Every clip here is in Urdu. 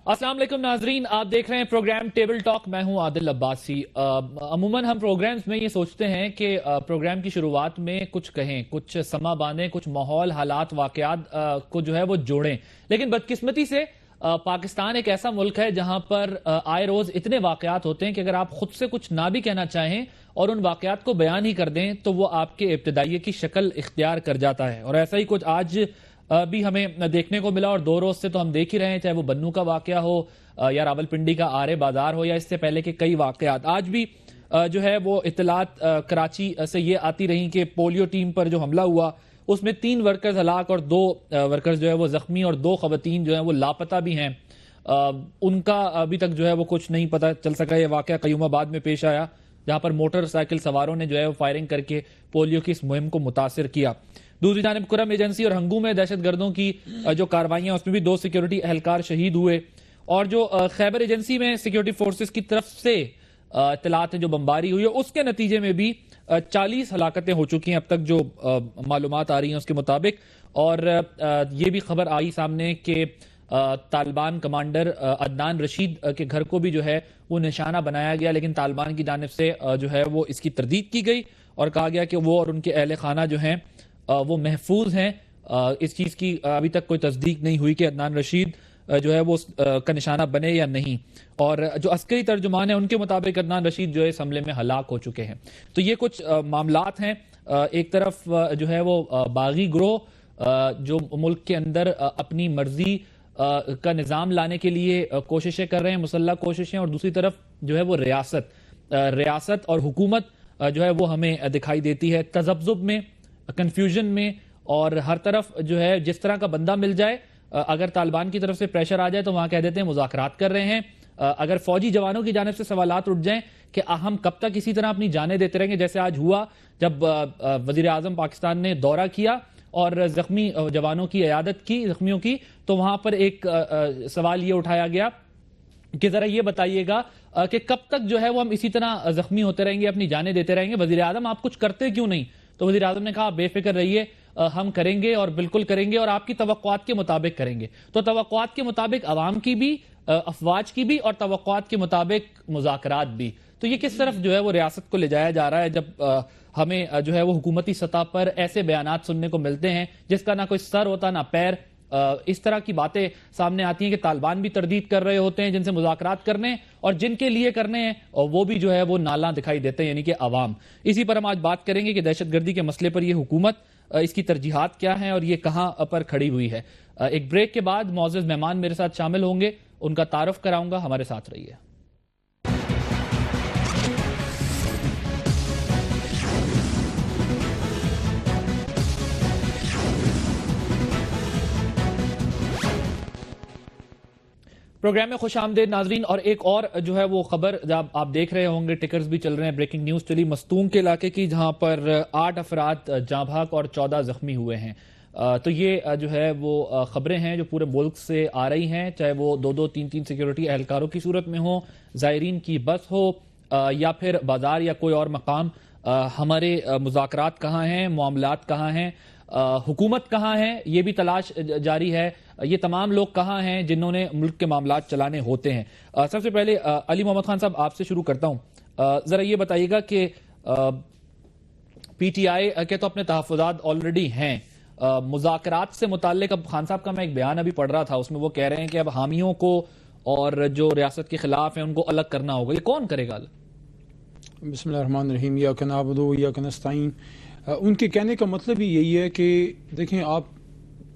السلام علیکم ناظرین، آپ دیکھ رہے ہیں پروگرام ٹیبل ٹاک. میں ہوں عادل عباسی. عموماً ہم پروگرامز میں یہ سوچتے ہیں کہ پروگرام کی شروعات میں کچھ کہیں، کچھ سما باندھیں، کچھ ماحول، حالات، واقعات کو جو ہے وہ جوڑیں. لیکن بدقسمتی سے پاکستان ایک ایسا ملک ہے جہاں پر آئے روز اتنے واقعات ہوتے ہیں کہ اگر آپ خود سے کچھ نہ بھی کہنا چاہیں اور ان واقعات کو بیان ہی کر دیں تو وہ آپ کے ابتدائیے کی شکل اختیار کر جاتا ہے. اور ایسا ہی کچھ آج بھی ہمیں دیکھنے کو ملا، اور 2 روز سے تو ہم دیکھ ہی رہے ہیں، چاہے وہ بنو کا واقعہ ہو یا راولپنڈی کا آرے بازار ہو یا اس سے پہلے کے کئی واقعات. آج بھی جو ہے وہ اطلاعات کراچی سے یہ آتی رہیں کہ پولیو ٹیم پر جو حملہ ہوا اس میں 3 ورکرز ہلاک اور 2 ورکرز جو ہے وہ زخمی، اور 2 خواتین جو ہیں وہ لاپتہ بھی ہیں. ان کا ابھی تک جو ہے وہ کچھ نہیں پتہ چل سکا. یہ واقعہ قیوم آباد میں پیش آیا جہاں پر موٹر سائیکل سواروں نے جو ہے وہ فائرنگ کر کے پولیو کی اس مہم کو متاثر کیا. دوسری جانب کرم ایجنسی اور ہنگو میں دہشت گردوں کی جو کاروائیاں، اس میں بھی 2 سیکیورٹی اہلکار شہید ہوئے. اور جو خیبر ایجنسی میں سیکیورٹی فورسز کی طرف سے اطلاعات جو بمباری ہوئی ہے اس کے نتیجے میں بھی 40 ہلاکتیں ہو چکی ہیں اب تک جو معلومات آ رہی ہیں اس کے مطابق. اور یہ بھی خبر آئی سامنے کہ طالبان کمانڈر عدنان رشید کے گھر کو بھی جو ہے وہ نشانہ بنایا گیا، لیکن طالبان کی جانب سے جو ہے وہ اس کی تردید کی گئی اور کہا گیا کہ وہ اور ان کے اہل خانہ جو ہیں وہ محفوظ ہیں. اس چیز کی ابھی تک کوئی تصدیق نہیں ہوئی کہ عدنان رشید جو ہے وہ کا نشانہ بنے یا نہیں. اور جو عسکری ترجمان ہیں ان کے مطابق عدنان رشید جو ہے اس حملے میں ہلاک ہو چکے ہیں. تو یہ کچھ معاملات ہیں. ایک طرف جو ہے وہ باغی گروہ جو ملک کے اندر اپنی مرضی کا نظام لانے کے لیے کوششیں کر رہے ہیں، مسلح کوششیں، اور دوسری طرف جو ہے وہ ریاست اور حکومت جو ہے وہ ہمیں دکھائی دیتی ہے تذبذب میں، کنفیوژن میں، اور ہر طرف جو ہے جس طرح کا بندہ مل جائے، اگر طالبان کی طرف سے پریشر آ جائے تو وہاں کہہ دیتے ہیں مذاکرات کر رہے ہیں. اگر فوجی جوانوں کی جانب سے سوالات اٹھ جائیں کہ ہم کب تک اسی طرح اپنی جانیں دیتے رہیں گے، جیسے آج ہوا جب وزیر اعظم پاکستان نے دورہ کیا اور زخمی جوانوں کی عیادت کی، زخمیوں کی، تو وہاں پر ایک سوال یہ اٹھایا گیا کہ ذرا یہ بتائیے گا کہ کب تک جو ہے وہ ہم اسی طرح زخمی ہوتے رہیں گے، اپنی جانیں دیتے رہیں گے. وزیر اعظم آپ کچھ کرتے کیوں نہیں؟ تو وزیر اعظم نے کہا بے فکر رہیے، ہم کریں گے اور بالکل کریں گے، اور آپ کی توقعات کے مطابق کریں گے. تو توقعات کے مطابق عوام کی بھی، افواج کی بھی، اور توقعات کے مطابق مذاکرات بھی. تو یہ کس طرف جو ہے وہ ریاست کو لے جایا جا رہا ہے جب ہمیں جو ہے وہ حکومتی سطح پر ایسے بیانات سننے کو ملتے ہیں جس کا نہ کوئی سر ہوتا نہ پیر. اس طرح کی باتیں سامنے آتی ہیں کہ طالبان بھی تردید کر رہے ہوتے ہیں جن سے مذاکرات کرنے، اور جن کے لیے کرنے ہیں وہ بھی جو ہے وہ نالاں دکھائی دیتے ہیں، یعنی کہ عوام. اسی پر ہم آج بات کریں گے کہ دہشت گردی کے مسئلے پر یہ حکومت، اس کی ترجیحات کیا ہیں اور یہ کہاں پر کھڑی ہوئی ہے. ایک بریک کے بعد معزز مہمان میرے ساتھ شامل ہوں گے، ان کا تعارف کراؤں گا. ہمارے ساتھ رہیے. پروگرام میں خوش آمدید ناظرین. اور ایک اور جو ہے وہ خبر جب آپ دیکھ رہے ہوں گے، ٹکرز بھی چل رہے ہیں، بریکنگ نیوز چلی مستونگ کے علاقے کی جہاں پر 8 افراد جاں بحق اور 14 زخمی ہوئے ہیں. تو یہ جو ہے وہ خبریں ہیں جو پورے ملک سے آ رہی ہیں، چاہے وہ 2-2 3-3 سیکیورٹی اہلکاروں کی صورت میں ہوں، زائرین کی بس ہو، یا پھر بازار یا کوئی اور مقام. ہمارے مذاکرات کہاں ہیں، معاملات کہاں ہیں، حکومت کہاں ہے، یہ بھی تلاش جاری ہے. یہ تمام لوگ کہاں ہیں جنہوں نے ملک کے معاملات چلانے ہوتے ہیں. سب سے پہلے علی محمد خان صاحب آپ سے شروع کرتا ہوں. ذرا یہ بتائیے گا کہ پی ٹی آئی کے تو اپنے تحفظات آلریڈی ہیں، مذاکرات سے متعلق اب خان صاحب کا میں ایک بیان ابھی پڑھ رہا تھا، اس میں وہ کہہ رہے ہیں کہ اب حامیوں کو اور جو ریاست کے خلاف ہیں ان کو الگ کرنا ہوگا. یہ کون کرے گا؟ بسم اللہ الرحمن الرحیم. ایاک نعبد و ایاک نستعین. ان کے کہنے کا مطلب ہی یہی ہے کہ دیکھیں، آپ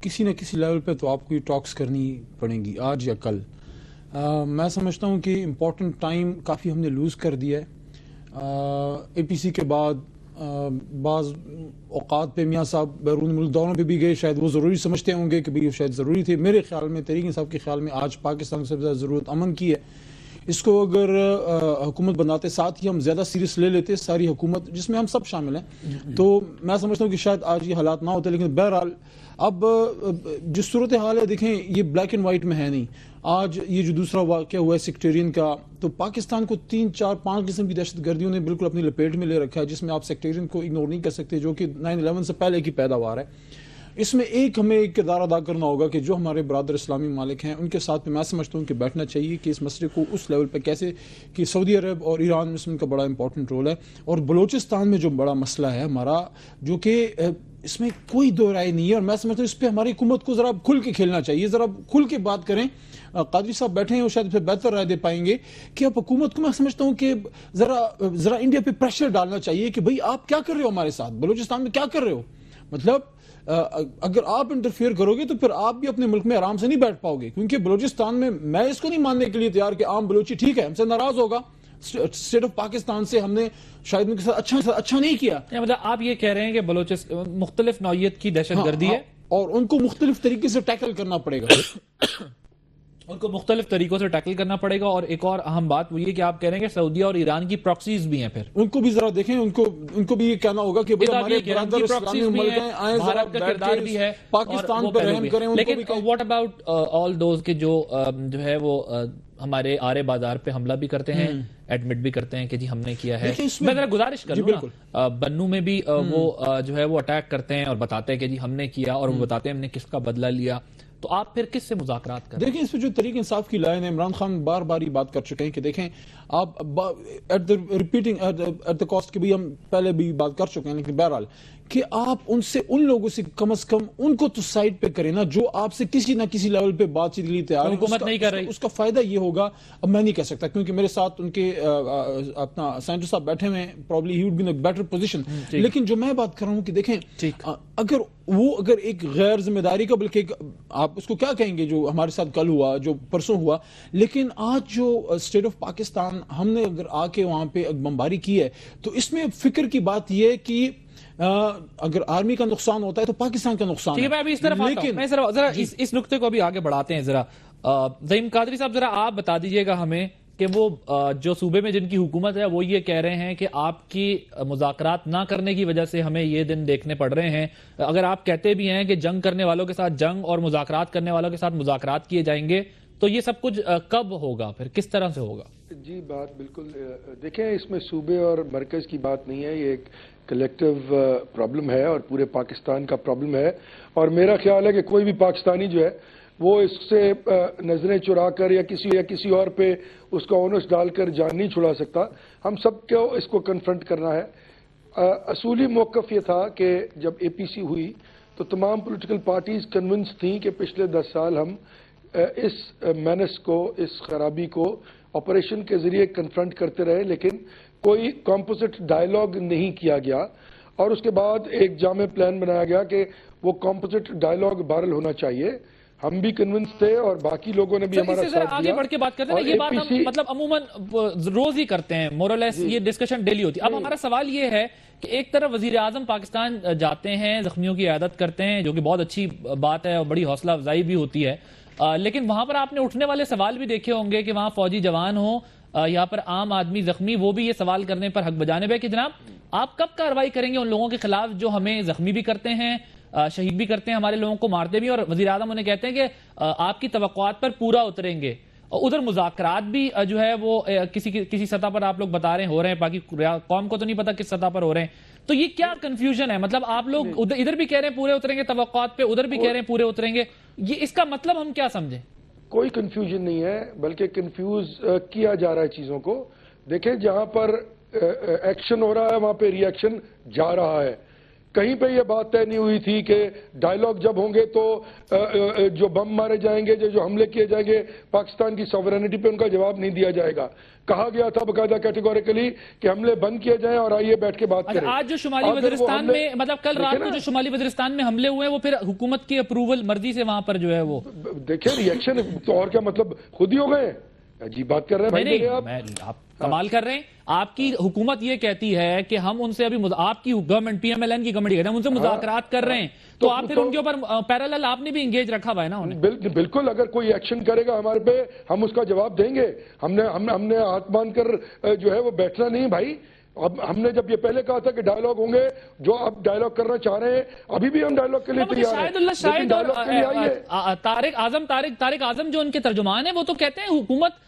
کسی نہ کسی لیول پہ تو آپ کو یہ ٹاکس کرنی پڑیں گی آج یا کل. میں سمجھتا ہوں کہ امپورٹنٹ ٹائم کافی ہم نے لوز کر دیا ہے. اے پی سی کے بعد بعض اوقات پہ میاں صاحب بیرون ملک دوروں پہ بھی گئے، شاید وہ ضروری سمجھتے ہوں گے کہ بھئی شاید ضروری تھے. میرے خیال میں، تحریک انصاف کے خیال میں، آج پاکستان سے زیادہ ضرورت امن کی ہے. اس کو اگر حکومت بناتے ساتھ ہی ہم زیادہ سیریس لے لیتے ساری حکومت جس میں ہم سب شامل ہیں، تو میں سمجھتا ہوں کہ شاید آج یہ حالات نہ ہوتے. لیکن بہرحال اب جس صورتحال ہے، دیکھیں یہ بلیک اینڈ وائٹ میں ہے نہیں. آج یہ جو دوسرا واقعہ ہوا ہے سیکٹیرین کا، تو پاکستان کو 3 4 5 قسم کی دہشت گردیوں نے بالکل اپنی لپیٹ میں لے رکھا ہے، جس میں آپ سیکٹیرین کو اگنور نہیں کر سکتے، جو کہ 9/11 سے پہلے کی پیداوار ہے. اس میں ایک ہمیں ایک کردار ادا کرنا ہوگا کہ جو ہمارے برادر اسلامی ممالک ہیں ان کے ساتھ میں سمجھتا ہوں کہ بیٹھنا چاہیے کہ اس مسئلے کو اس لیول پہ کیسے کہ سعودی عرب اور ایران میں ان کا بڑا امپورٹنٹ رول ہے، اور بلوچستان میں جو بڑا مسئلہ ہے ہمارا، جو کہ اس میں کوئی دو رائے نہیں ہے، اور میں سمجھتا ہوں اس پہ ہماری حکومت کو ذرا کھل کے کھیلنا چاہیے، ذرا کھل کے بات کریں۔ قادری صاحب بیٹھے ہیں وہ شاید پھر بہتر رائے دے پائیں گے کہ اب حکومت کو میں سمجھتا ہوں کہ ذرا انڈیا پہ پریشر ڈالنا چاہیے کہ بھئی آپ کیا کر رہے ہو ہمارے ساتھ، بلوچستان میں کیا کر رہے ہو؟ مطلب اگر آپ انٹرفیئر کرو گے تو پھر آپ بھی اپنے ملک میں آرام سے نہیں بیٹھ پاؤ گے، کیونکہ بلوچستان میں اس کو نہیں ماننے کے لیے تیار کہ عام بلوچی ٹھیک ہے ہم سے ناراض ہوگا، اسٹیٹ آف پاکستان سے ہم نے شاید ان کے ساتھ اچھا نہیں کیا۔ مطلب آپ یہ کہہ رہے ہیں کہ بلوچستان مختلف نوعیت کی دہشت گردی ہے اور ان کو مختلف طریقے سے ٹیکل کرنا پڑے گا، ان کو مختلف طریقوں سے ٹیکل کرنا پڑے گا۔ اور ایک اور اہم بات وہ یہ کہ آپ کہہ رہے ہیں کہ سعودیہ اور ایران کی پراکسیز بھی ہیں، پھر ان کو بھی ذرا دیکھیں، ان کو بھی یہ کہنا ہوگا کہ ہمارے برادر اسلامی ممالک ہیں، آئیں ذرا بیٹھ کے پاکستان پر رحم کریں۔ لیکن واٹ اباؤٹ آل دوز کہ جو ہے وہ ہمارے آرے بازار پہ حملہ بھی کرتے ہیں، ایڈمٹ بھی کرتے ہیں کہ جی ہم نے کیا ہے۔ میں ذرا گزارش کر لوں نا، بنو میں بھی وہ جو ہے وہ اٹیک کرتے ہیں اور بتاتے ہیں کہ جی ہم نے کیا، اور وہ بتاتے ہیں ہم نے کس کا بدلہ لیا، تو آپ پھر کس سے مذاکرات کریں؟ دیکھیں اس پہ جو تحریک انصاف کی لائن ہے، عمران خان بار بار یہ بات کر چکے ہیں کہ دیکھیں آپ ایٹ دا کاسٹ کی بھی ہم پہلے بھی بات کر چکے ہیں، لیکن بہرحال کہ آپ ان لوگوں سے کم از کم ان کو تو سائڈ پہ کریں نا جو آپ سے کسی نہ کسی لیول پہ بات چیت کے لیے تیار ہے۔ حکومت نہیں کر رہی، اس کا فائدہ یہ ہوگا، اب میں نہیں کہہ سکتا کیونکہ میرے ساتھ ان کے اپنا سائنٹسٹ صاحب بیٹھے ہوئے ہیں، probably he would be in a better position, لیکن جو میں بات کر رہا ہوں کہ دیکھیں اگر ایک غیر ذمہ داری کا، بلکہ آپ اس کو کیا کہیں گے جو ہمارے ساتھ کل ہوا، جو پرسوں ہوا، لیکن آج جو اسٹیٹ آف پاکستان ہم نے اگر آ کے وہاں پہ بمباری کی ہے تو اس میں فکر کی بات یہ ہے کہ اگر آرمی کا نقصان ہوتا ہے تو پاکستان کا نقصان ہے۔ میں ابھی اس طرف آتا ہوں، میں ذرا اس نقطے کو بھی آگے بڑھاتے ہیں۔ ذرا زعیم قادری صاحب ذرا آپ بتا دیجئے گا ہمیں کہ وہ جو صوبے میں جن کی حکومت ہے وہ یہ کہہ رہے ہیں کہ آپ کی مذاکرات نہ کرنے کی وجہ سے ہمیں یہ دن دیکھنے پڑ رہے ہیں، اگر آپ کہتے بھی ہیں کہ جنگ کرنے والوں کے ساتھ جنگ اور مذاکرات کرنے والوں کے ساتھ مذاکرات کیے جائیں گے، تو یہ سب کچھ کب ہوگا، پھر کس طرح سے ہوگا؟ جی بات بالکل، دیکھیں اس میں صوبے اور مرکز کی بات نہیں ہے، یہ ایک کلیکٹیو پرابلم ہے اور پورے پاکستان کا پرابلم ہے، اور میرا خیال ہے کہ کوئی بھی پاکستانی جو ہے وہ اس سے نظریں چرا کر یا کسی اور پہ اس کا اونس ڈال کر جان نہیں چھڑا سکتا۔ ہم سب کو اس کو کنفرنٹ کرنا ہے۔ اصولی موقف یہ تھا کہ جب اے پی سی ہوئی تو تمام پولیٹیکل پارٹیز کنونس تھیں کہ پچھلے 10 سال ہم اس مینس کو، اس خرابی کو آپریشن کے ذریعے کنفرنٹ کرتے رہے، لیکن کوئی کمپوزٹ ڈائیلاگ نہیں کیا گیا، اور اس کے بعد ایک جامع پلان بنایا گیا کہ وہ کمپوزٹ ڈائیلاگ بہرحال ہونا چاہیے۔ ہم بھی کنونس تھے اور باقی لوگوں نے بھی ہمارا ساتھ دیا۔ آگے بڑھ کے بات کرتے ہیں، یہ بات ہم مطلب عموماً روز ہی کرتے ہیں، مورلیس یہ ڈسکشن ڈیلی ہوتی ہے۔ اب ہمارا سوال یہ ہے کہ ایک طرف وزیر اعظم پاکستان جاتے ہیں، زخمیوں کی عیادت کرتے ہیں، جو کہ بہت اچھی بات ہے اور بڑی حوصلہ افزائی بھی ہوتی ہے، لیکن وہاں پر آپ نے اٹھنے والے سوال بھی دیکھے ہوں گے کہ وہاں فوجی جوان ہوں، یہاں پر عام آدمی زخمی، وہ بھی یہ سوال کرنے پر حق بجانب ہے کہ جناب آپ کب کارروائی کریں گے ان لوگوں کے خلاف جو ہمیں زخمی بھی کرتے ہیں، شہید بھی کرتے ہیں، ہمارے لوگوں کو مارتے بھی، اور وزیر اعظم انہیں کہتے ہیں کہ آپ کی توقعات پر پورا اتریں گے۔ ادھر مذاکرات بھی جو ہے وہ کسی سطح پر آپ لوگ بتا رہے ہیں ہو رہے ہیں، باقی قوم کو تو نہیں پتا کس سطح پر ہو رہے ہیں، تو یہ کیا کنفیوژن ہے؟ مطلب آپ لوگ ادھر بھی کہہ رہے ہیں پورے اتریں گے توقعات پہ، ادھر بھی کہہ رہے ہیں پورے اتریں گے، یہ اس کا مطلب ہم کیا سمجھیں؟ کوئی کنفیوژن نہیں ہے، بلکہ کنفیوز کیا جا رہا ہے چیزوں کو۔ دیکھیں جہاں پر ایکشن ہو رہا ہے وہاں پہ ری ایکشن جا رہا ہے۔ کہیں پہ یہ بات طے نہیں ہوئی تھی کہ ڈائیلاگ جب ہوں گے تو جو بم مارے جائیں گے، جو حملے کیے جائیں گے، پاکستان کی سوورینٹی پہ ان کا جواب نہیں دیا جائے گا۔ کہا گیا تھا باقاعدہ کیٹیگوریکلی کہ حملے بند کیے جائیں اور آئیے بیٹھ کے بات کریں۔ آج جو شمالی وزیرستان میں، مطلب کل رات کو جو شمالی وزیرستان میں حملے ہوئے ہیں، وہ پھر حکومت کی اپروول مرضی سے وہاں پر جو ہے وہ دیکھیں ری ایکشن تو اور کیا مطلب خود ہی ہو گئے، عجیب بات کر رہے ہیں آپ کمال کر رہے ہیں۔ آپ کی حکومت یہ کہتی ہے کہ ہم ان سے ابھی، آپ کی government P M L N کی گورنمنٹ ہم ان سے مذاکرات کر رہے ہیں، تو آپ پھر ان کے اوپر پیرالل آپ نے بھی انگیج رکھا ہوا ہے نا انہیں؟ بالکل، اگر کوئی ایکشن کرے گا ہمارے پہ ہم اس کا جواب دیں گے۔ ہم نے ہاتھ باندھ کر جو ہے وہ بیٹھنا نہیں بھائی۔ اب ہم نے جب یہ پہلے کہا تھا کہ ڈائیلاگ ہوں گے، جو اب ڈائیلاگ کرنا چاہ رہے ہیں، ابھی بھی ہم ڈائیلاگ کے لیے تیار ہیں، لیکن ڈائیلاگ کے لیے آئیے۔ طارق اعظم جو ان کے ترجمان ہیں وہ تو کہتے ہیں حکومت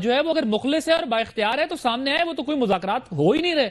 جو ہے وہ اگر مخلص ہے اور با اختیار ہے تو سامنے آئے، وہ تو کوئی مذاکرات ہو ہی نہیں رہے،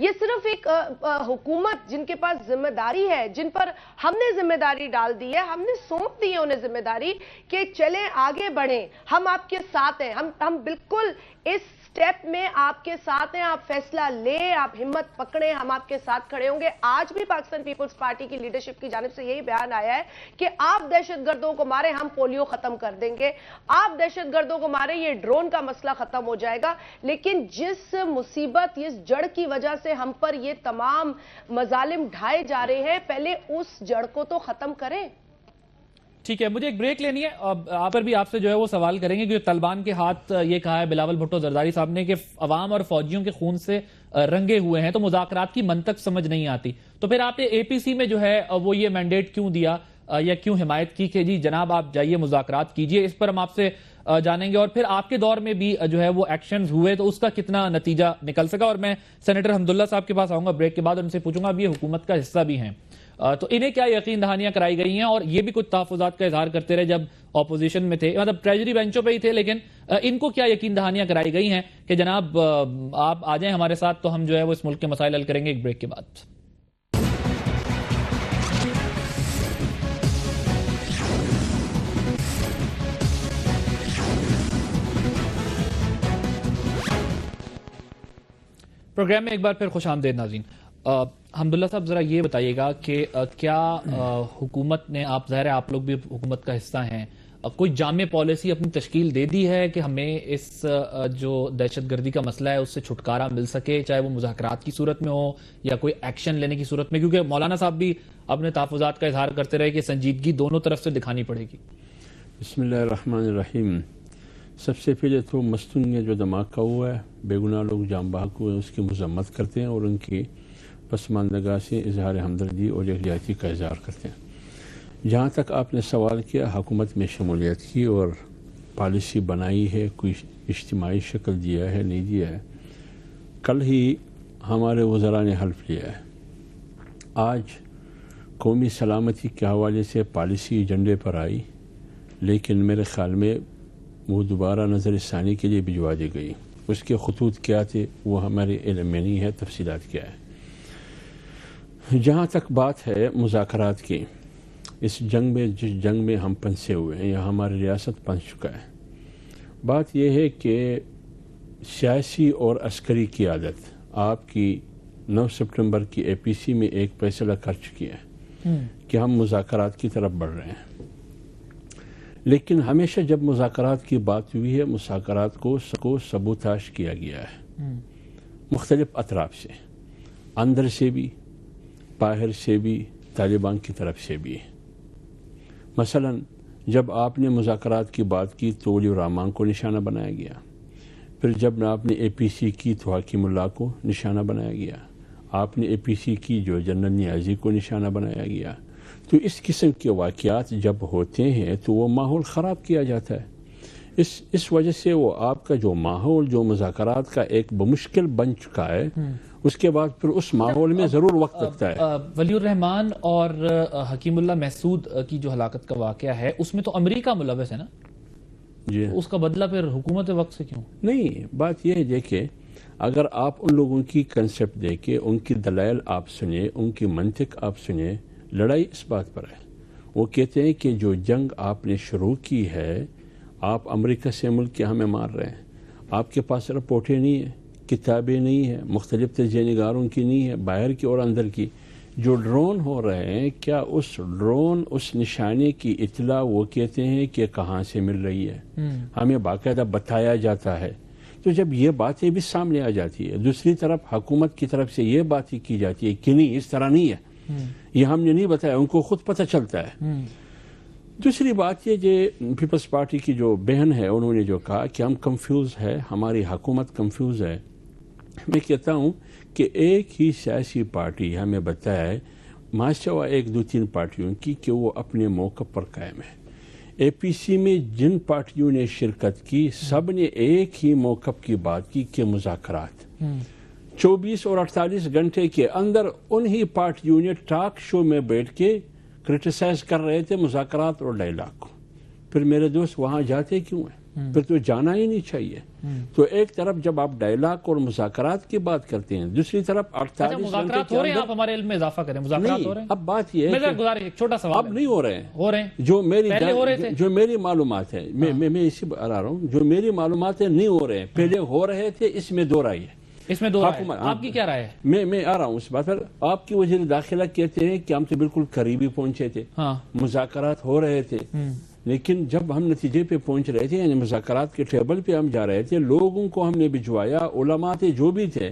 یہ صرف ایک حکومت جن کے پاس ذمہ داری ہے، جن پر ہم نے ذمہ داری ڈال دی ہے، ہم نے سونپ دی ہے انہیں ذمہ داری کہ چلیں آگے بڑھیں، ہم آپ کے ساتھ ہیں، ہم بالکل اس سٹیپ میں آپ کے ساتھ ہیں، آپ فیصلہ لیں، آپ ہمت پکڑیں، ہم آپ کے ساتھ کھڑے ہوں گے۔ آج بھی پاکستان پیپلز پارٹی کی لیڈرشپ کی جانب سے یہی بیان آیا ہے کہ آپ دہشت گردوں کو مارے، ہم پولیو ختم کر دیں گے، آپ دہشت گردوں کو مارے، یہ ڈرون کا مسئلہ ختم ہو جائے گا۔ لیکن جس مصیبت، اس جڑ کی وجہ سے ہم پر یہ تمام مظالم ڈھائے جا رہے ہیں، پہلے اس جڑ کو تو ختم کریں۔ ٹھیک ہے، مجھے ایک بریک لینی ہے، آپ پر بھی آپ سے جو ہے وہ سوال کریں گے کہ طالبان کے ہاتھ یہ کہا ہے بلاول بھٹو زرداری صاحب نے کہ عوام اور فوجیوں کے خون سے رنگے ہوئے ہیں، تو مذاکرات کی منطق سمجھ نہیں آتی، تو پھر آپ نے اے پی سی میں جو ہے وہ یہ مینڈیٹ کیوں دیا یا کیوں حمایت کی کہ جی جناب آپ جائیے مذاکرات کیجئے؟ اس پر ہم آپ سے جانیں گے، اور پھر آپ کے دور میں بھی جو ہے وہ ایکشنز ہوئے تو اس کا کتنا نتیجہ نکل سکا۔ اور میں سینیٹر حمداللہ صاحب کے پاس آؤں گا بریک کے بعد، اور ان سے پوچھوں گا اب یہ حکومت کا حصہ بھی ہیں تو انہیں کیا یقین دہانیاں کرائی گئی ہیں، اور یہ بھی کچھ تحفظات کا اظہار کرتے رہے جب اپوزیشن میں تھے، مطلب ٹریجری بینچوں پہ ہی تھے، لیکن ان کو کیا یقین دہانیاں کرائی گئی ہیں کہ جناب آپ آ جائیں ہمارے ساتھ تو ہم جو ہے وہ اس ملک کے مسائل حل کریں گے؟ ایک بریک کے بعد۔ پروگرام میں ایک بار پھر خوش آمدید ناظرین۔ حمداللہ صاحب ذرا یہ بتائیے گا کہ کیا حکومت نے، آپ ظاہر ہے آپ لوگ بھی حکومت کا حصہ ہیں، کوئی جامع پالیسی اپنی تشکیل دے دی ہے کہ ہمیں اس جو دہشت گردی کا مسئلہ ہے اس سے چھٹکارا مل سکے، چاہے وہ مذاکرات کی صورت میں ہو یا کوئی ایکشن لینے کی صورت میں؟ کیونکہ مولانا صاحب بھی اپنے تحفظات کا اظہار کرتے رہے کہ سنجیدگی دونوں طرف سے دکھانی پڑے گی۔ بسم اللہ الرحمن الرحیم۔ سب سے پہلے تو مستون نے جو دھماکہ ہوا ہے، بے گناہ لوگ جان بحق ہوئے، اس کی مذمت کرتے ہیں اور ان کی پسماندگی سے اظہار ہمدردی اور یکجہتی کا اظہار کرتے ہیں۔ جہاں تک آپ نے سوال کیا حکومت میں شمولیت کی اور پالیسی بنائی ہے، کوئی اجتماعی شکل دیا ہے نہیں دیا ہے، کل ہی ہمارے وزراء نے حلف لیا ہے۔ آج قومی سلامتی کے حوالے سے پالیسی ایجنڈے پر آئی، لیکن میرے خیال میں وہ دوبارہ نظر ثانی کے لیے بھجوا دی گئی۔ اس کے خطوط کیا تھے وہ ہمارے علم میں نہیں ہے، تفصیلات کیا ہے۔ جہاں تک بات ہے مذاکرات کی، اس جنگ میں جس جنگ میں ہم پنسے ہوئے ہیں یا ہماری ریاست پنس چکا ہے، بات یہ ہے کہ سیاسی اور عسکری قیادت آپ کی 9 سپٹمبر کی اے پی سی میں ایک فیصلہ کر چکی ہے کہ ہم مذاکرات کی طرف بڑھ رہے ہیں، لیکن ہمیشہ جب مذاکرات کی بات ہوئی ہے مذاکرات کو سبوتاش کیا گیا ہے مختلف اطراف سے، اندر سے بھی، باہر سے بھی، طالبان کی طرف سے بھی۔ مثلا جب آپ نے مذاکرات کی بات کی تو ولی الرحمان کو نشانہ بنایا گیا، پھر جب آپ نے اے پی سی کی تو حکیم اللہ کو نشانہ بنایا گیا، آپ نے اے پی سی کی جو جنرل نیازی کو نشانہ بنایا گیا۔ تو اس قسم کے واقعات جب ہوتے ہیں تو وہ ماحول خراب کیا جاتا ہے۔ اس وجہ سے وہ آپ کا جو ماحول جو مذاکرات کا ایک بمشکل بن چکا ہے، اس کے بعد پھر اس ماحول میں ضرور وقت لگتا ہے۔ ولی الرحمان اور حکیم اللہ محسود کی جو ہلاکت کا واقعہ ہے اس میں تو امریکہ ملوث ہے نا؟ جی، اس کا بدلہ پھر حکومت وقت سے کیوں؟ نہیں، بات یہ ہے دیکھیں، اگر آپ ان لوگوں کی کنسپٹ دیکھیں، ان کی دلائل آپ سنیں، ان کی منطق آپ سنیں، لڑائی اس بات پر ہے۔ وہ کہتے ہیں کہ جو جنگ آپ نے شروع کی ہے، آپ امریکہ سے ملک کے ہمیں مار رہے ہیں، آپ کے پاس رپورٹیں نہیں ہیں، کتابیں نہیں ہیں، مختلف تجزیہ نگاروں کی نہیں ہے، باہر کی اور اندر کی۔ جو ڈرون ہو رہے ہیں، کیا اس ڈرون اس نشانے کی اطلاع وہ کہتے ہیں کہ کہاں سے مل رہی ہے؟ ہمیں باقاعدہ بتایا جاتا ہے۔ تو جب یہ باتیں بھی سامنے آ جاتی ہے، دوسری طرف حکومت کی طرف سے یہ باتیں کی جاتی ہے کہ نہیں اس طرح نہیں ہے، یہ ہم نے نہیں بتایا، ان کو خود پتہ چلتا ہے۔ دوسری بات یہ جو پیپلز پارٹی کی جو بہن ہے انہوں نے جو کہا کہ ہم کنفیوز ہے، ہماری حکومت کنفیوز ہے، میں کہتا ہوں کہ ایک ہی سیاسی پارٹی ہمیں بتایا ہے ماشاء ایک دو تین پارٹیوں کی کہ وہ اپنے موقع پر قائم ہے۔ اے پی سی میں جن پارٹیوں نے شرکت کی سب نے ایک ہی موقف کی بات کی کہ مذاکرات۔ 24 اور 48 گھنٹے کے اندر انہی پارٹیوں نے ٹاک شو میں بیٹھ کے کرٹیسائز کر رہے تھے مذاکرات اور ڈائلاگ کو۔ پھر میرے دوست وہاں جاتے کیوں ہیں؟ پھر تو جانا ہی نہیں چاہیے. تو ایک طرف جب آپ ڈائلاگ اور مذاکرات کی بات کرتے ہیں، دوسری طرف 48 مذاکرات ہو رہے ہیں، آپ ہمارے علم میں اضافہ کریں، مذاکرات ہو رہے ہیں. اب بات یہ ہے گزارش ایک چھوٹا سوال اب نہیں ہو رہے ہیں، ہو رہے ہیں جو میری معلومات ہے، میں اسی بتا رہا ہوں، جو میری معلومات ہے نہیں ہو رہے ہیں، پہلے ہو رہے تھے. اس میں دو رائے ہے. اس میں دو رائے، آپ کی کیا رائے ہے؟ میں آ رہا ہوں اس بات پر. آپ کی وزیر داخلہ کہتے ہیں کہ ہم تو بالکل قریبی پہنچے تھے، مذاکرات ہو رہے تھے، لیکن جب ہم نتیجے پہ پہنچ رہے تھے، یعنی مذاکرات کے ٹیبل پہ ہم جا رہے تھے، لوگوں کو ہم نے بھجوایا، علماء تھے جو بھی تھے،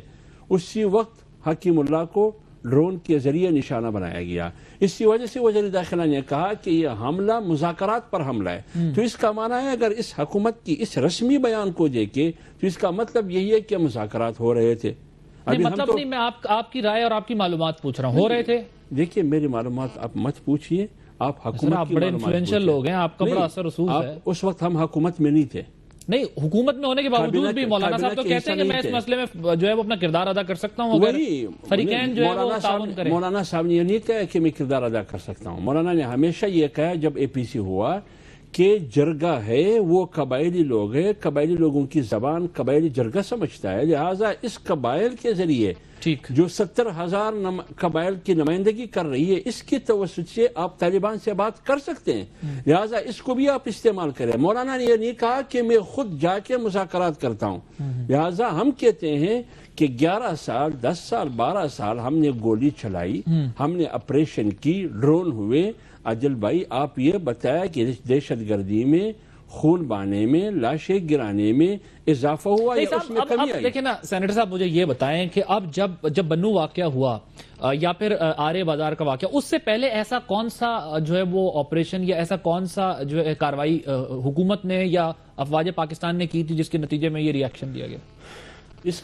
اسی وقت حکیم اللہ کو ڈرون کے ذریعے نشانہ بنایا گیا. اسی وجہ سے وزیر داخلہ نے کہا کہ یہ حملہ مذاکرات پر حملہ ہے. تو اس کا معنی ہے اگر اس حکومت کی اس رسمی بیان کو دیکھے تو اس کا مطلب یہی ہے کہ مذاکرات ہو رہے تھے. مطلب نہیں، میں آپ کی رائے اور آپ کی معلومات پوچھ رہا ہوں. ہو رہے تھے؟ دیکھیے میری معلومات آپ مت پوچھئے، آپ حکومت کی بڑے انفلوئنشل لوگ ہیں، آپ کا بڑا اثر رسوخ ہے. اس وقت ہم حکومت میں نہیں تھے. نہیں، حکومت میں ہونے کے باوجود بھی مولانا صاحب تو کہتے ہیں کہ میں اس مسئلے میں جو ہے وہ اپنا کردار ادا کر سکتا ہوں. فریقین جو ہے وہ تعاون کریں. مولانا صاحب نے یہ نہیں کہا کہ میں کردار ادا کر سکتا ہوں. مولانا نے ہمیشہ یہ کہا جب اے پی سی ہوا کہ جرگہ ہے وہ قبائلی لوگ ہیں، قبائلی لوگوں کی زبان قبائلی جرگہ سمجھتا ہے، لہٰذا اس قبائل کے ذریعے جو 70,000 قبائل کی نمائندگی کر رہی ہے، اس کی توسط سے آپ طالبان سے بات کر سکتے ہیں، لہٰذا اس کو بھی آپ استعمال کریں. مولانا نے یہ نہیں کہا کہ میں خود جا کے مذاکرات کرتا ہوں. لہٰذا ہم کہتے ہیں کہ 11 سال 10 سال 12 سال ہم نے گولی چلائی، ہم نے آپریشن کی، ڈرون ہوئے. عادل بھائی آپ یہ بتایا کہ دہشت گردی میں، خون بہانے میں، لاشیں گرانے میں اضافہ ہوا یا اس میں کمی آئی؟ دیکھیں نا سینیٹر صاحب، مجھے یہ بتائیں کہ اب جب بنو واقعہ ہوا یا پھر آرے بازار کا واقعہ، اس سے پہلے ایسا کون سا جو ہے وہ آپریشن یا ایسا کون سا جو ہے کاروائی حکومت نے یا افواج پاکستان نے کی تھی جس کے نتیجے میں یہ ری ایکشن دیا گیا؟ اس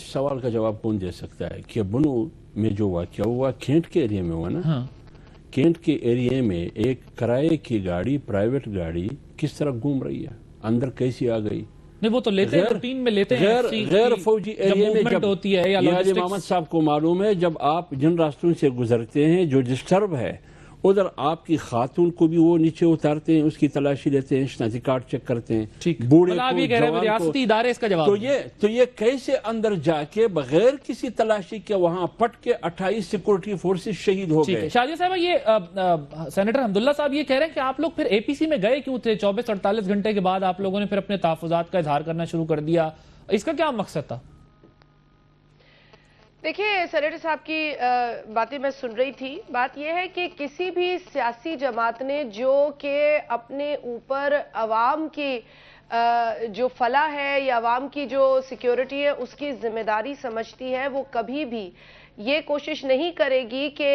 سوال کا جواب کون دے سکتا ہے کہ بنو میں جو واقعہ ہوا کھینٹ کے ایریے میں ہوا نا، کینٹ کے ایریے میں ایک کرائے کی گاڑی، پرائیویٹ گاڑی کس طرح گھوم رہی ہے، اندر کیسی آ گئی؟ نہیں وہ تو لیتے ہیں، روٹین میں لیتے ہیں. غیر فوجی ایریے میں جب ہوتی ہے یا محمد صاحب کو معلوم ہے، جب آپ جن راستوں سے گزرتے ہیں جو ڈسٹرب ہے، ادھر آپ کی خاتون کو بھی وہ نیچے اتارتے ہیں، اس کی تلاشی لیتے ہیں، شناختی کارڈ چیک کرتے ہیں، بوڑھے کو، جوان ریاستی ادارے اس کا جواب. تو یہ کیسے اندر جا کے بغیر کسی تلاشی کے وہاں پٹ کے 28 سیکورٹی فورسز شہید ہو گئے؟ شاہجہاں صاحب، یہ سینیٹر حمداللہ صاحب یہ کہہ رہے ہیں کہ آپ لوگ پھر اے پی سی میں گئے کیوں تھے؟ 24-48 گھنٹے کے بعد آپ لوگوں نے پھر اپنے تحفظات کا اظہار کرنا شروع کر دیا، اس کا کیا مقصد تھا؟ دیکھیے سینیٹر صاحب کی باتیں میں سن رہی تھی. بات یہ ہے کہ کسی بھی سیاسی جماعت نے جو کہ اپنے اوپر عوام کی جو فلاح ہے یا عوام کی جو سیکیورٹی ہے اس کی ذمہ داری سمجھتی ہے، وہ کبھی بھی یہ کوشش نہیں کرے گی کہ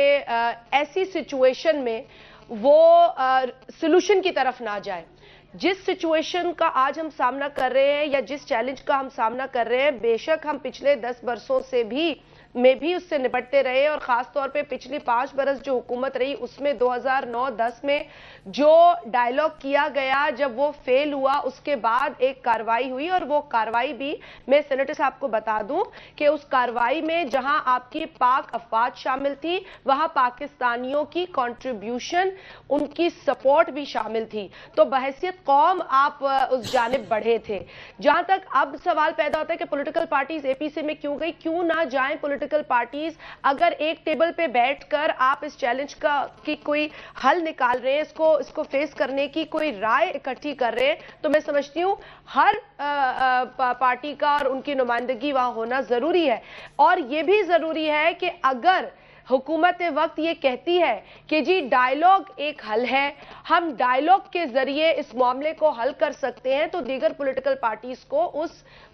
ایسی سچویشن میں وہ سلوشن کی طرف نہ جائے. جس سچویشن کا آج ہم سامنا کر رہے ہیں یا جس چیلنج کا ہم سامنا کر رہے ہیں، بے شک ہم پچھلے 10 برسوں سے بھی اس سے نپٹتے رہے، اور خاص طور پہ پچھلی 5 برس جو حکومت رہی اس میں 2009-10 میں جو ڈائیلاگ کیا گیا، جب وہ فیل ہوا اس کے بعد ایک کاروائی ہوئی، اور وہ کاروائی بھی میں سینیٹر صاحب کو بتا دوں کہ اس کاروائی میں جہاں آپ کی پاک افواج شامل تھی وہاں پاکستانیوں کی کنٹریبیوشن، ان کی سپورٹ بھی شامل تھی. تو بحیثیت قوم آپ اس جانب بڑھے تھے. جہاں تک اب سوال پیدا ہوتا ہے کہ پولیٹیکل پارٹیز اے پی سی میں کیوں گئی، کیوں نہ جائیں پولیٹیکل پارٹیز؟ اگر ایک ٹیبل پہ بیٹھ کر آپ اس چیلنج کی کوئی حل نکال رہے ہیں، اس کو فیس کرنے کی کوئی رائے اکٹھی کر رہے ہیں، تو میں سمجھتی ہوں ہر پارٹی کا اور ان کی نمائندگی وہاں ہونا ضروری ہے. اور یہ بھی ضروری ہے کہ اگر حکومت وقت یہ کہتی ہے کہ جی ڈائیلاگ ایک حل ہے، ہم ڈائیلاگ کے ذریعے اس معاملے کو حل کر سکتے ہیں، تو دیگر پولیٹیکل پارٹیز کو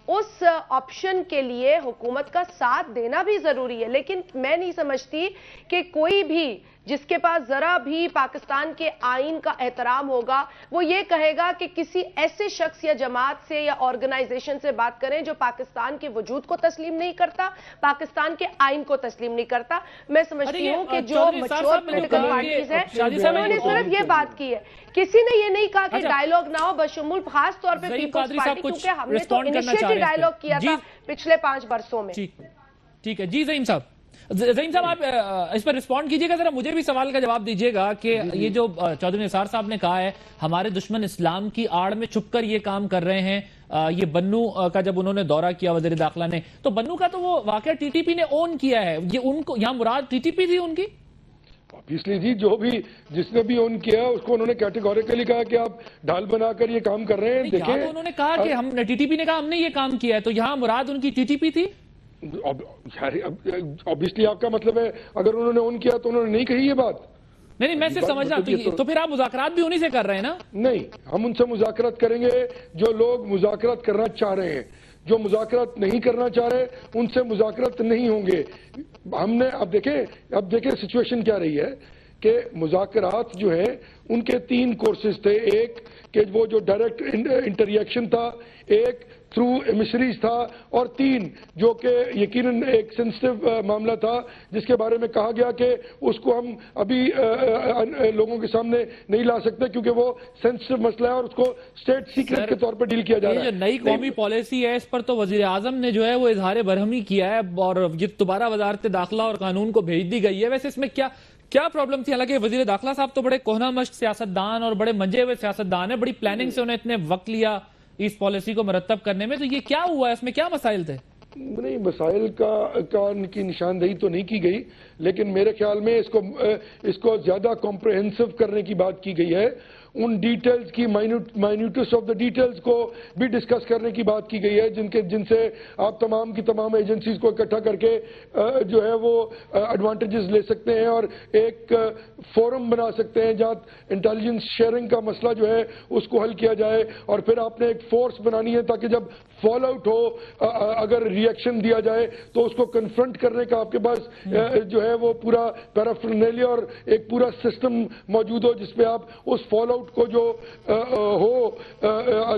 اس آپشن کے لیے حکومت کا ساتھ دینا بھی ضروری ہے. لیکن میں نہیں سمجھتی کہ کوئی بھی جس کے پاس ذرا بھی پاکستان کے آئین کا احترام ہوگا وہ یہ کہے گا کہ کسی ایسے شخص یا جماعت سے یا آرگنائزیشن سے بات کریں جو پاکستان کے وجود کو تسلیم نہیں کرتا، پاکستان کے آئین کو تسلیم نہیں کرتا. میں سمجھتی ہوں کہ جو میچور پولیٹیکل پارٹیز ہیں انہوں نے صرف یہ بات کی ہے، کسی نے یہ نہیں کہا کہ ڈائیلاگ نہ ہو، بشمول خاص طور پہ پیپلز پارٹی، کیونکہ ہم نے تو انیشیٹو ڈائیلاگ کیا تھا پچھلے 5 برسوں میں. ٹھیک ہے جی زعیم صاحب. زعیم صاحب آپ اس پر رسپونڈ کیجئے گا، ذرا مجھے بھی سوال کا جواب دیجئے گا کہ یہ جو چودھری نثار صاحب نے کہا ہے ہمارے دشمن اسلام کی آڑ میں چھپ کر یہ کام کر رہے ہیں، یہ بنو کا جب انہوں نے دورہ کیا وزیر داخلہ نے، تو بنو کا تو وہ واقعہ ٹی ٹی پی نے اون کیا ہے، یہ ان کو یہاں مراد ٹی ٹی پی تھی ان کی؟ obviously جی، جو بھی جس نے بھی اون کیا اس کو انہوں نے کیٹیگوریکلی کہا کہ آپ ڈھال بنا کر یہ کام کر رہے ہیں. دیکھیں تو انہوں نے کہا کہ ہم ٹی ٹی پی نے کہا ہم نے یہ کام کیا ہے، تو یہاں مراد ان کی ٹی ٹی پی تھی؟ obviously آپ کا مطلب ہے اگر انہوں نے اون کیا تو انہوں نے نہیں کہی یہ بات؟ نہیں میں صرف سمجھ رہا ہوں، تو پھر آپ مذاکرات بھی انہی سے کر رہے ہیں نا؟ نہیں، ہم ان سے مذاکرات کریں گے جو لوگ مذاکرات کرنا چاہ رہے ہیں. جو مذاکرات نہیں کرنا چاہ رہے ان سے مذاکرات نہیں ہوں گے. ہم نے اب دیکھیں سچویشن کیا رہی ہے کہ مذاکرات جو ہیں ان کے 3 کورسز تھے. ایک کہ وہ جو ڈائریکٹ انٹریکشن تھا، ایک تھرو ایمسریز تھا، اور 3 جو کہ یقیناً ایک سینسٹیو معاملہ تھا جس کے بارے میں کہا گیا کہ اس کو ہم ابھی لوگوں کے سامنے نہیں لا سکتے کیونکہ وہ سینسٹیو مسئلہ ہے اور اس کو اسٹیٹ سیکرٹ کے طور پر ڈیل کیا جا رہا ہے. یہ جو نئی قومی پالیسی ہے اس پر تو وزیر اعظم نے جو ہے وہ اظہار برہمی کیا ہے اور یہ دوبارہ وزارت داخلہ اور قانون کو بھیج دی گئی ہے. ویسے اس میں کیا پرابلم تھی؟ حالانکہ وزیر داخلہ صاحب تو بڑے کوہنا مشق سیاستدان اور بڑے منجے ہوئے سیاستدان ہیں، بڑی پلاننگ سے انہیں اتنے وقت لیا اس پالیسی کو مرتب کرنے میں، تو یہ کیا ہوا ہے؟ اس میں کیا مسائل تھے؟ نہیں، مسائل کی نشاندہی تو نہیں کی گئی، لیکن میرے خیال میں اس کو زیادہ کمپریہنسو کرنے کی بات کی گئی ہے. ان ڈیٹیلز کی مائنیوٹس آف دا ڈیٹیلز کو بھی ڈسکس کرنے کی بات کی گئی ہے جن سے آپ تمام کی تمام ایجنسیز کو اکٹھا کر کے جو ہے وہ ایڈوانٹیجز لے سکتے ہیں اور ایک فورم بنا سکتے ہیں جہاں انٹیلیجنس شیئرنگ کا مسئلہ جو ہے اس کو حل کیا جائے. اور پھر آپ نے ایک فورس بنانی ہے تاکہ جب فال آؤٹ ہو، اگر ریئیکشن دیا جائے تو اس کو کنفرنٹ کرنے کا آپ کے پاس جو ہے وہ پورا پیرافرنیلیا اور ایک پورا سسٹم موجود ہو جس پہ آپ اس فال آؤٹ کو جو ہو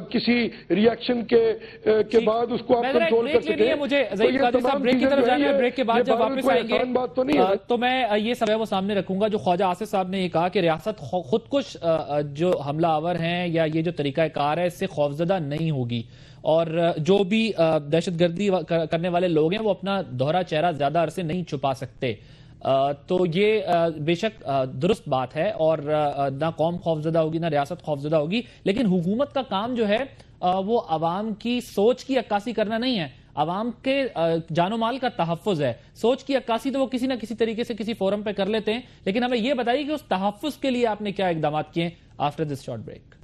کسی ریئیکشن کے بعد اس کو آپ کنٹرول کر سکیں. مجھے بریک کی طرف جانا ہے، بریک کے بعد جب واپس آئیں گے بات تو نہیں ہے تو میں یہ سب ہے وہ سامنے رکھوں گا. جو خواجہ آصف صاحب نے یہ کہا کہ ریاست خودکش جو حملہ آور ہیں یا یہ جو طریقہ کار ہے اس سے خوفزدہ نہیں ہوگی، اور جو بھی دہشت گردی کرنے والے لوگ ہیں وہ اپنا دوہرا چہرہ زیادہ عرصے نہیں چھپا سکتے. تو یہ بے شک درست بات ہے، اور نہ قوم خوفزدہ ہوگی نہ ریاست خوفزدہ ہوگی، لیکن حکومت کا کام جو ہے وہ عوام کی سوچ کی عکاسی کرنا نہیں ہے، عوام کے جان و مال کا تحفظ ہے. سوچ کی عکاسی تو وہ کسی نہ کسی طریقے سے کسی فورم پہ کر لیتے ہیں، لیکن ہمیں یہ بتائیے کہ اس تحفظ کے لیے آپ نے کیا اقدامات کیے. After this short break.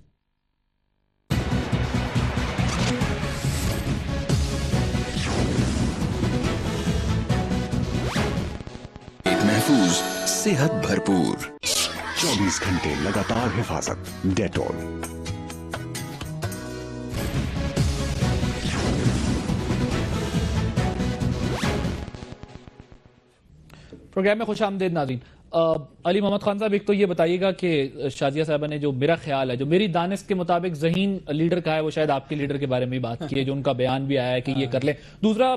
محفوظ صحت بھرپور 24 گھنٹے لگاتار حفاظت ڈیٹول. پروگرام میں خوش آمدید ناظرین. علی محمد خان صاحب، ایک تو یہ بتائیے گا کہ شازیہ صاحبہ نے جو میرا خیال ہے، جو میری دانست کے مطابق ذہین لیڈر کا ہے، وہ شاید آپ کے لیڈر کے بارے میں بات کی ہے جو ان کا بیان بھی آیا ہے کہ یہ کر لیں. دوسرا،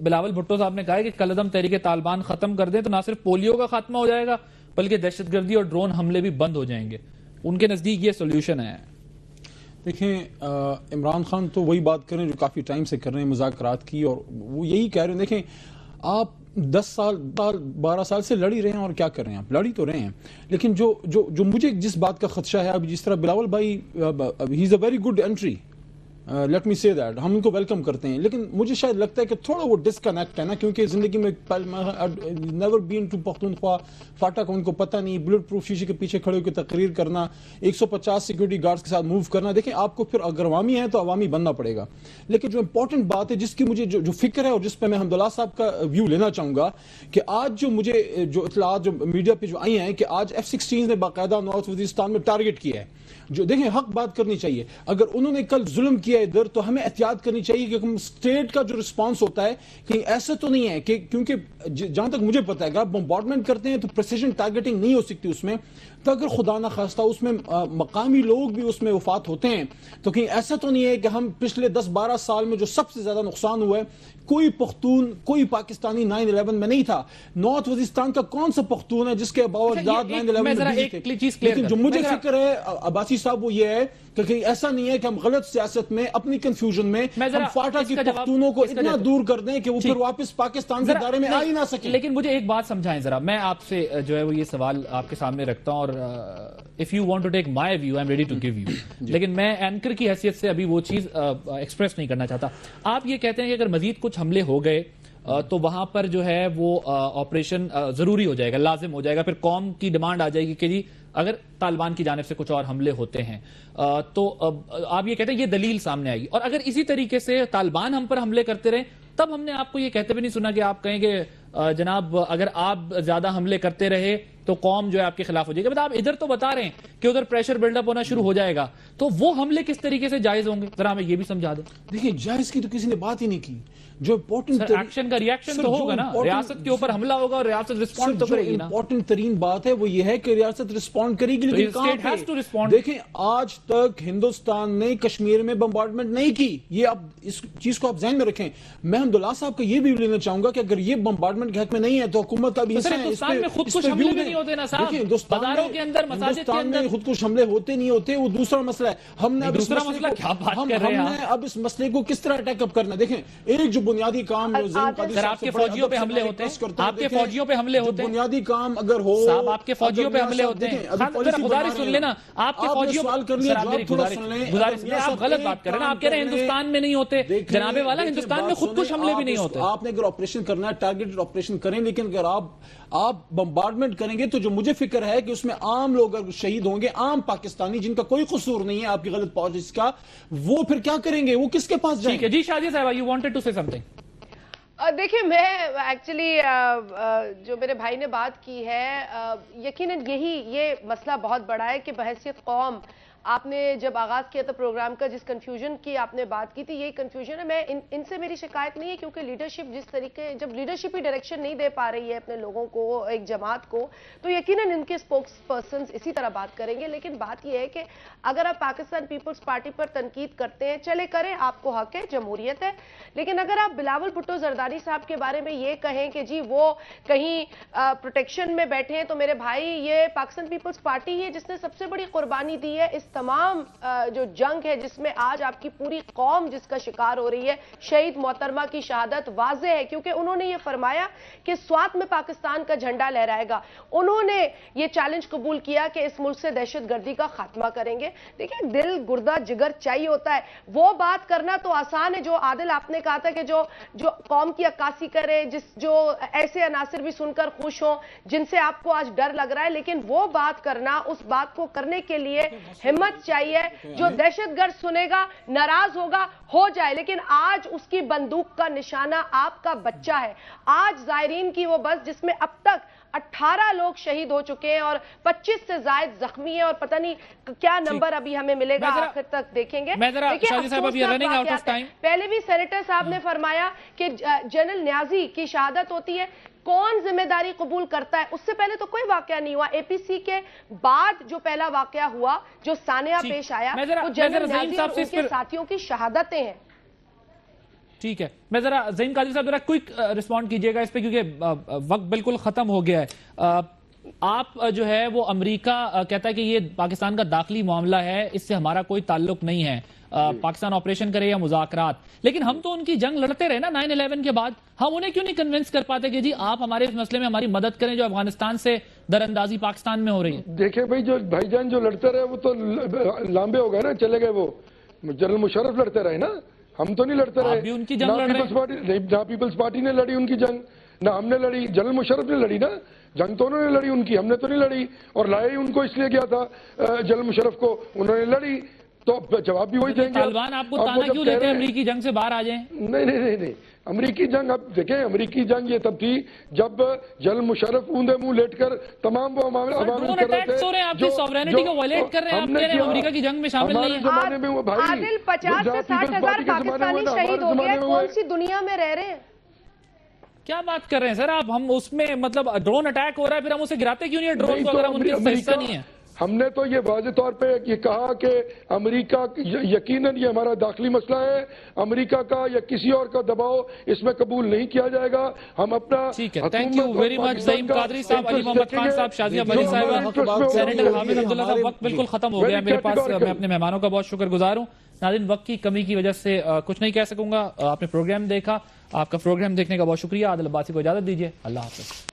بلاول بھٹو صاحب نے کہا ہے کہ کالعدم تحریک طالبان ختم کر دیں تو نہ صرف پولیو کا خاتمہ ہو جائے گا بلکہ دہشت گردی اور ڈرون حملے بھی بند ہو جائیں گے. ان کے نزدیک یہ سولوشن ہے. دیکھیں، عمران خان تو وہی بات کریں جو کافی ٹائم سے کر رہے ہیں مذاکرات کی، اور وہ یہی کہہ رہے ہیں. دیکھیں، آپ 10 سال 12 سال سے لڑ ہی رہے ہیں، اور کیا کر رہے ہیں؟ آپ لڑ ہی تو رہے ہیں. لیکن جو مجھے جس بات کا خدشہ ہے، اب جس طرح بلاول بھائی ہی is a very good entry, let me say that, ہم ان کو ویلکم کرتے ہیں، لیکن مجھے شاید لگتا ہے کہ تھوڑا وہ ڈسکنیکٹ ہے نا، کیونکہ زندگی میں never been to Pakhtunkhwa FATA کا ان کو پتہ نہیں، بلٹ پروف شیشے کے پیچھے کھڑے ہو کے تقریر کرنا، 150 سیکورٹی گارڈز کے ساتھ موو کرنا. دیکھیں، آپ کو پھر اگر عوامی ہے تو عوامی بننا پڑے گا. لیکن جو امپورٹنٹ بات ہے جس کی مجھے جو فکر ہے اور جس پہ میں حمداللہ صاحب کا ویو لینا چاہوں گا، کہ آج جو مجھے جو اطلاعات جو میڈیا پہ جو آئی ہیں کہ آج F-16 نے باقاعدہ نارتھ وزیرستان میں ٹارگٹ کیا ہے. جو دیکھیں، حق بات کرنی چاہیے. اگر انہوں نے کل ظلم کیا ادھر تو ہمیں احتیاط کرنی چاہیے کہ اسٹیٹ کا جو رسپانس ہوتا ہے کہ ایسا تو نہیں ہے کہ، کیونکہ جہاں تک مجھے پتا ہے اگر آپ بمبارڈمنٹ کرتے ہیں تو پریسیجن ٹارگیٹنگ نہیں ہو سکتی اس میں، تو اگر خدا نہ خواستہ اس میں مقامی لوگ بھی اس میں وفات ہوتے ہیں تو کہیں ایسا تو نہیں ہے کہ ہم پچھلے 10-12 سال میں جو سب سے زیادہ نقصان ہوا ہے، کوئی پختون کوئی پاکستانی 9/11 میں نہیں تھا. نارتھ وزیرستان کا کون سا پختون ہے جس کے باوجود 9/11 میں؟ لیکن جو مجھے فکر ہے عباسی صاحب وہ یہ ہے کہ ایسا نہیں ہے کہ ہم غلط سیاست میں میں اپنی کنفیوژن میں میں ذرا ہم فاٹا اس کی کا جواب- پختونوں کو اس کا اتنا جواب- دور کر دیں کہ وہ پھر واپس پاکستان کے دائرے میں آ ہی نہ سکیں. لیکن مجھے ایک بات سمجھائیں ذرا, میں آپ سے جو ہے وہ یہ سوال آپ کے سامنے رکھتا ہوں, اور if you want to take my view I'm ready to give you, لیکن میں اینکر کی حیثیت سے ابھی وہ چیز ایکسپریس نہیں کرنا چاہتا. آپ یہ کہتے ہیں کہ اگر مزید کچھ حملے ہو گئے تو وہاں پر جو ہے وہ آپریشن ضروری ہو جائے گا, لازم ہو جائے گا, پھر قوم کی ڈیمانڈ آ جائے گی کہ جی اگر طالبان کی جانب سے کچھ اور حملے ہوتے ہیں تو آپ یہ کہتے ہیں یہ دلیل سامنے آئے گی. اور اگر اسی طریقے سے طالبان ہم پر حملے کرتے رہے تب ہم نے آپ کو یہ کہتے بھی نہیں سنا کہ آپ کہیں کہ جناب اگر آپ زیادہ حملے کرتے رہے تو قوم جو ہے آپ کے خلاف ہو جائے گی. مطلب آپ ادھر تو بتا رہے ہیں کہ ادھر پریشر بلڈ اپ ہونا شروع ہو جائے گا, تو وہ حملے کس طریقے سے جائز ہوں گے, ذرا ہمیں یہ بھی سمجھا دیں. دیکھیں جائز کی تو کسی نے بات ہی نہیں کی. جو امپورٹنٹ ایکشن کا ریاکشن تو ہوگا نا, ریاست کے اوپر حملہ ہوگا اور ریاست رسپونڈ تو کرے گی نا. امپورٹنٹ ترین بات ہے وہ یہ ہے کہ ریاست رسپونڈ کرے گی, لیکن کہاں state has to پہ؟ respond. دیکھیں آج تک ہندوستان نے کشمیر میں بمبارڈمنٹ نہیں کی. یہ اب اس چیز کو آپ ذہن میں رکھیں. میں حمداللہ صاحب کا یہ بھی لینا چاہوں گا کہ اگر یہ بمبارڈمنٹ کے حق میں نہیں ہے تو حکومت اب ہندوستان میں خود کچھ حملے بھی نہیں ہوتے نا صاحب, بازاروں کے اندر, مساجد کے اندر خود کچھ حملے ہوتے نہیں ہوتے, وہ دوسرا مسئلہ ہے. ہم نے دوسرا مسئلہ کیا بات کر رہے ہیں اب اس مسئلے کو کس طرح اٹیک اپ کرنا. دیکھیں ایک جو بنیادی کام سر آپ کے فوجیوں پہ حملے ہوتے ہیں, آپ کے فوجیوں پہ حملے ہوتے ہیں, بنیادی کام اگر ہو صاحب آپ کے فوجیوں پہ حملے ہوتے ہیں. گزارش سن لینا, آپ کے فوجیوں پہ آپ غلط بات کر رہے ہیں. آپ کہہ رہے ہیں ہندوستان میں نہیں ہوتے, جناب والا ہندوستان میں خود کچھ حملے بھی نہیں ہوتے. آپ نے اگر آپریشن کرنا ہے ٹارگیٹڈ آپریشن کریں, لیکن اگر آپ بمبارڈمنٹ کریں گے تو جو مجھے فکر ہے کہ اس میں عام لوگ اگر شہید ہوں گے, عام پاکستانی جن کا کوئی قصور نہیں ہے آپ کی غلط پالیسی کا, وہ پھر کیا کریں گے, وہ کس کے پاس جائیں گے. جی شادیہ صاحبہ, you wanted to say something. دیکھیں میں ایکچولی جو میرے بھائی نے بات کی ہے, یقیناً یہ مسئلہ بہت بڑا ہے کہ بحیثیت قوم آپ نے جب آغاز کیا تھا پروگرام کا, جس کنفیوژن کی آپ نے بات کی تھی, یہی کنفیوژن ہے. میں ان سے میری شکایت نہیں ہے کیونکہ لیڈرشپ جس طریقے, جب لیڈرشپ ہی ڈائریکشن نہیں دے پا رہی ہے اپنے لوگوں کو, ایک جماعت کو, تو یقیناً ان کے اسپوکس پرسنز اسی طرح بات کریں گے. لیکن بات یہ ہے کہ اگر آپ پاکستان پیپلز پارٹی پر تنقید کرتے ہیں, چلے کریں, آپ کو حق ہے, جمہوریت ہے. لیکن اگر آپ بلاول بھٹو زرداری صاحب کے بارے میں یہ کہیں کہ جی وہ کہیں پروٹیکشن میں بیٹھے ہیں, تو میرے بھائی یہ پاکستان پیپلز پارٹی ہے جس نے سب سے بڑی قربانی دی ہے اس تمام جو جنگ ہے جس میں آج آپ کی پوری قوم جس کا شکار ہو رہی ہے. شہید محترمہ کی شہادت واضح ہے کیونکہ انہوں نے یہ فرمایا کہ سوات میں پاکستان کا جھنڈا لہرائے گا. انہوں نے یہ چیلنج قبول کیا کہ اس ملک سے دہشت گردی کا خاتمہ کریں گے. دیکھیں دل گردہ جگر چاہیے ہوتا ہے, وہ بات کرنا تو آسان ہے جو عادل آپ نے کہا تھا کہ جو قوم کی عکاسی کرے, جو ایسے عناصر بھی سن کر خوش ہوں جن سے آپ کو آج ڈر لگ رہا ہے, لیکن وہ بات کرنا, اس بات کو کرنے کے لیے ہمت چاہیے. جو دہشت گرد سنے گا, ناراض ہوگا, ہو جائے, لیکن آج اس کی بندوق کا نشانہ آپ کا بچہ ہے. آج زائرین کی وہ بس جس میں اب تک 18 لوگ شہید ہو چکے ہیں اور 25 سے زائد زخمی ہیں, اور پتہ نہیں کیا نمبر ابھی ہمیں ملے گا, آخر تک دیکھیں گے. پہلے بھی سینیٹر صاحب نے فرمایا کہ جنرل نیازی کی شہادت ہوتی ہے, کون ذمہ داری قبول کرتا ہے؟ اس سے پہلے تو کوئی واقعہ نہیں ہوا. اے پی سی کے بعد جو پہلا واقعہ ہوا, جو سانحہ پیش آیا, وہ جنرل نیازی اور ان کے ساتھیوں کی شہادتیں ہیں. ٹھیک ہے, میں ذرا زعیم قادری صاحب ذرا کوئک رسپونڈ کیجئے گا اس پہ کیونکہ وقت بالکل ختم ہو گیا ہے. آپ جو ہے وہ امریکہ کہتا ہے کہ یہ پاکستان کا داخلی معاملہ ہے, اس سے ہمارا کوئی تعلق نہیں ہے, پاکستان آپریشن کرے یا مذاکرات. لیکن ہم تو ان کی جنگ لڑتے رہے نا 9/11 کے بعد, ہم انہیں کیوں نہیں کنونس کر پاتے کہ جی آپ ہمارے اس مسئلے میں ہماری مدد کریں جو افغانستان سے دراندازی پاکستان میں ہو رہی ہے. دیکھیں بھائی, جو بھائی جان جو لڑتے رہے وہ تو لامبے ہو گئے نا, چلے گئے. وہ جنرل مشرف لڑتے رہے نا, ہم تو نہیں لڑتے رہے. بھی ان کی جنگ لڑ رہے, نہ پیپلز پارٹی نے لڑی ان کی جنگ, نہ ہم نے لڑی, جنرل مشرف نے لڑی نا جنگ, تو انہوں نے لڑی ان کی, ہم نے تو نہیں لڑی. اور لائے ان کو اس لیے کیا تھا جنرل مشرف کو, انہوں نے لڑی, تو جواب بھی وہی دیں گے. طالبان آپ کو تانا کیوں دیتے ہیں امریکی جنگ سے باہر آ جائیں؟ نہیں, امریکی جنگ, اب دیکھیں امریکی جنگ یہ تب تھی جب جنرل مشرف اوندے منہ لیٹ کر تمام وہ عوام کر رہے تھے. آپ کی سوورینٹی کو وائلیٹ کر رہے ہیں, آپ کہہ رہے ہیں امریکہ کی جنگ میں شامل نہیں ہیں. عادل 50 سے 60 ہزار پاکستانی شہید ہو گئے, کون سی دنیا میں رہ رہے ہیں؟ کیا بات کر رہے ہیں سر آپ؟ ہم اس میں مطلب ڈرون اٹیک ہو رہا ہے, پھر ہم اسے گراتے کیوں نہیں ہے ڈرون کو اگر ہم ان کے حصہ نہیں ہیں؟ ہم نے تو یہ واضح طور پہ یہ کہا کہ امریکہ یقیناً یہ ہمارا داخلی مسئلہ ہے, امریکہ کا یا کسی اور کا دباؤ اس میں قبول نہیں کیا جائے گا. ہم اپنا ٹھیک ہے, thank you very much Zaeem Qadri صاحب, علی محمد خان صاحب, شازیہ بری صاحبہ, سینیٹر حامد عبداللہ صاحب. وقت بالکل ختم ہو گیا میرے پاس, میں اپنے مہمانوں کا بہت شکر گزار ہوں. ناظرین وقت کی کمی کی وجہ سے کچھ نہیں کہہ سکوں گا. آپ نے پروگرام دیکھا, آپ کا پروگرام دیکھنے کا بہت شکریہ. عادل عباسی کو اجازت دیجیے, اللہ حافظ.